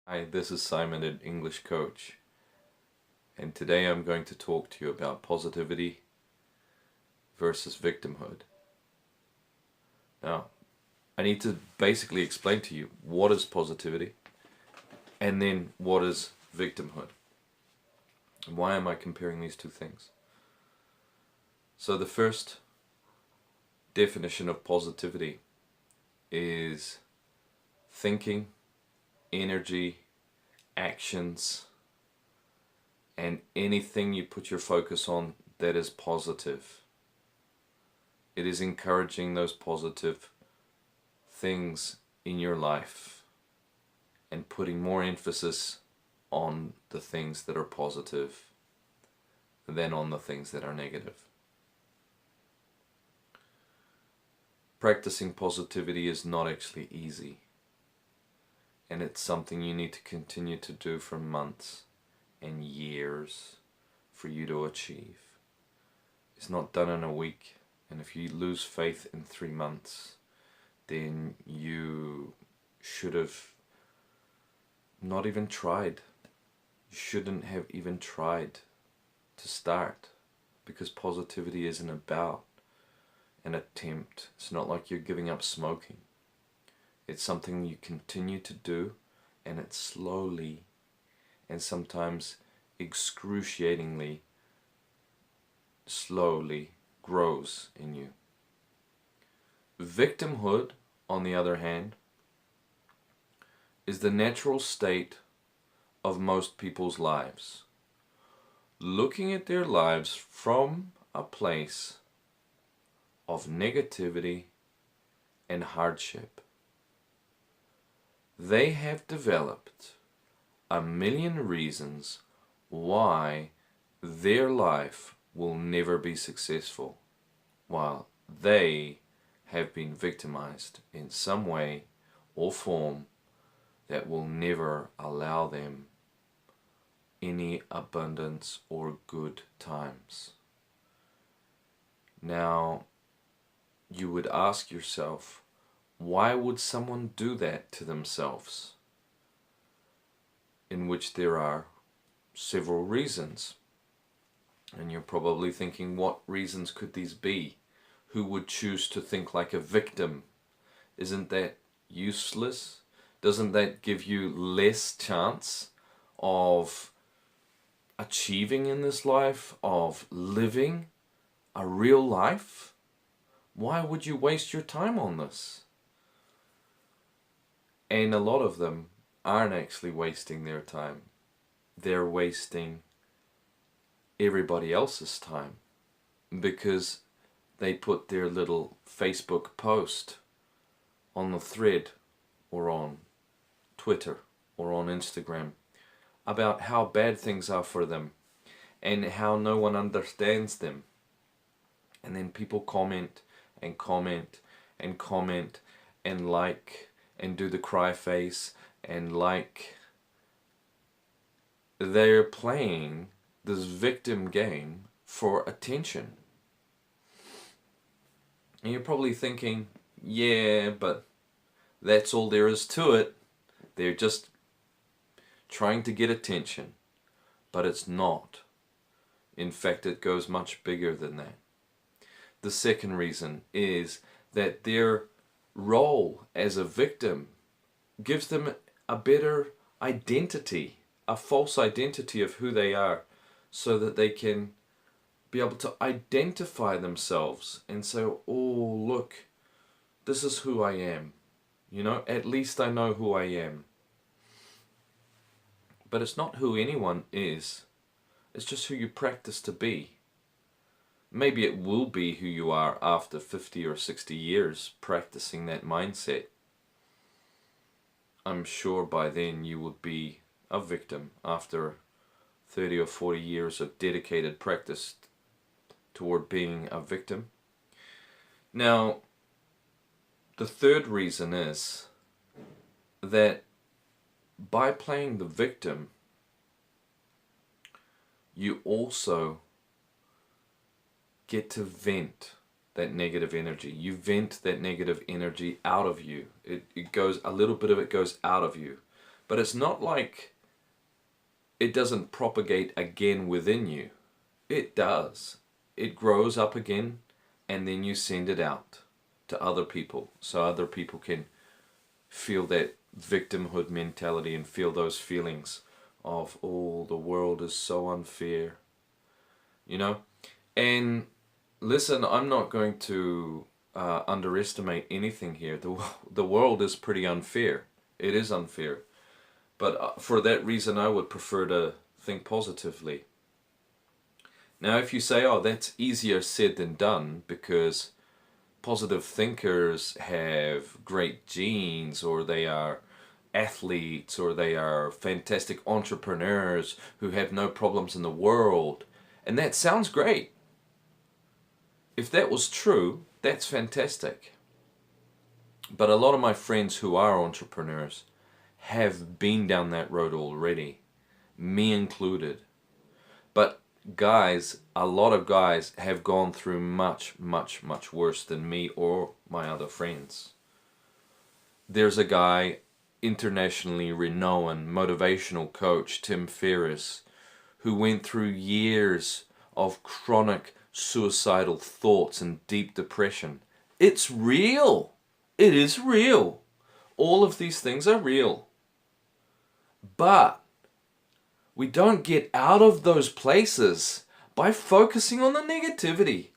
Hi, this is Simon, an English coach, and today I'm going to talk to you about positivity versus victimhood. Now, I need to basically explain to you what is positivity and then what is victimhood. And why am I comparing these two things? So the first definition of positivity is thinking, energy, actions, and anything you put your focus on that is positive. It is encouraging those positive things in your life and putting more emphasis on the things that are positive than on the things that are negative. Practicing positivity is not actually easy, and it's something you need to continue to do for months and years for you to achieve. It's not done in a week, and if you lose faith in 3 months, then you should have not even tried. You shouldn't have even tried to start, because positivity isn't about an attempt. It's not like you're giving up smoking. It's something you continue to do, and it slowly and sometimes excruciatingly slowly grows in you. Victimhood, on the other hand, is the natural state of most people's lives. Looking at their lives from a place of negativity and hardship. They have developed a million reasons why their life will never be successful, while they have been victimized in some way or form that will never allow them any abundance or good times. Now, you would ask yourself, why would someone do that to themselves? In which there are several reasons. And you're probably thinking, what reasons could these be? Who would choose to think like a victim? Isn't that useless? Doesn't that give you less chance of achieving in this life, of living a real life? Why would you waste your time on this? And a lot of them aren't actually wasting their time. They're wasting everybody else's time, because they put their little Facebook post on the thread or on Twitter or on Instagram about how bad things are for them and how no one understands them. And then people comment and comment and comment and like and do the cry face and like. They're playing this victim game for attention. And you're probably thinking, yeah, but that's all there is to it. They're just trying to get attention. But it's not. In fact, it goes much bigger than that. The second reason is that their role as a victim gives them a better identity, a false identity of who they are, so that they can be able to identify themselves and say, oh, look, this is who I am. You know, at least I know who I am. But it's not who anyone is. It's just who you practice to be. Maybe it will be who you are after 50 or 60 years practicing that mindset. I'm sure by then you would be a victim after 30 or 40 years of dedicated practice toward being a victim. Now, the third reason is that by playing the victim, you also get to vent that negative energy. You vent that negative energy out of you. It goes, a little bit of it goes out of you. But it's not like it doesn't propagate again within you. It does. It grows up again, and then you send it out to other people so other people can feel that victimhood mentality and feel those feelings of, oh, the world is so unfair, you know? And listen, I'm not going to underestimate anything here. The world is pretty unfair. It is unfair. But for that reason, I would prefer to think positively. Now, if you say, oh, that's easier said than done because positive thinkers have great genes, or they are athletes, or they are fantastic entrepreneurs who have no problems in the world, and that sounds great. If that was true, that's fantastic. But a lot of my friends who are entrepreneurs have been down that road already, me included. But guys, a lot of guys have gone through much, much, much worse than me or my other friends. There's a guy, internationally renowned motivational coach, Tim Ferriss, who went through years of chronic suicidal thoughts and deep depression. It's real. It is real. All of these things are real. But we don't get out of those places by focusing on the negativity,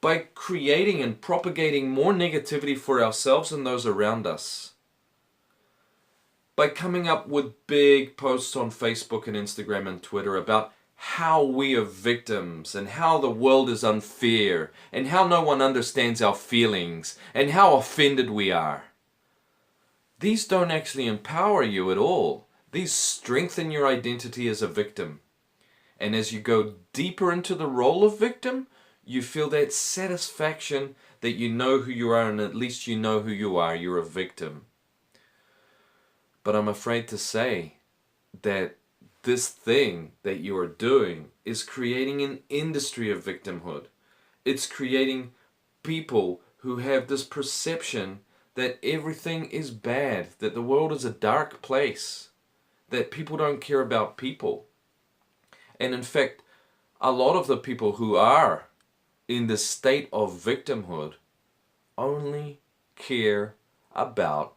by creating and propagating more negativity for ourselves and those around us, by coming up with big posts on Facebook and Instagram and Twitter about how we are victims and how the world is unfair and how no one understands our feelings and how offended we are. These don't actually empower you at all. These strengthen your identity as a victim. And as you go deeper into the role of victim, you feel that satisfaction that you know who you are, and at least you know who you are. You're a victim. But I'm afraid to say that this thing that you are doing is creating an industry of victimhood. It's creating people who have this perception that everything is bad, that the world is a dark place, that people don't care about people. And in fact, a lot of the people who are in the state of victimhood only care about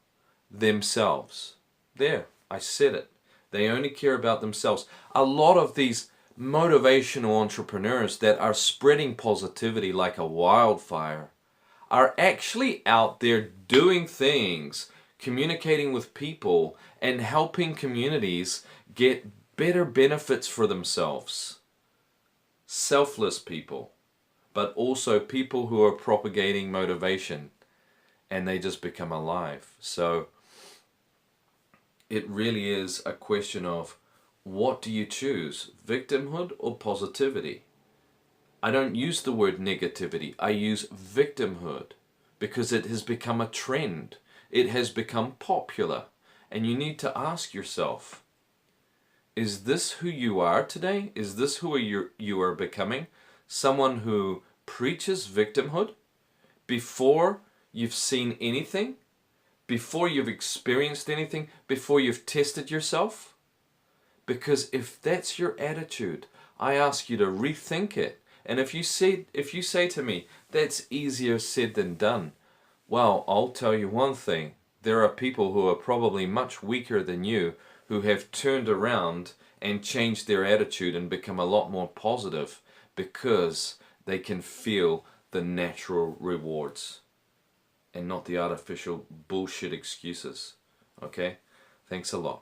themselves. There, I said it. They only care about themselves. A lot of these motivational entrepreneurs that are spreading positivity like a wildfire are actually out there doing things, communicating with people, and helping communities get better benefits for themselves. Selfless people, but also people who are propagating motivation, and they just become alive. So it really is a question of, what do you choose, victimhood or positivity? I don't use the word negativity, I use victimhood, because it has become a trend. It has become popular. And you need to ask yourself, is this who you are today? Is this who you are becoming? Someone who preaches victimhood before you've seen anything? Before you've experienced anything? Before you've tested yourself? Because if that's your attitude, I ask you to rethink it. And if you say to me, that's easier said than done, well, I'll tell you one thing. There are people who are probably much weaker than you who have turned around and changed their attitude and become a lot more positive because they can feel the natural rewards and not the artificial bullshit excuses. Okay? Thanks a lot.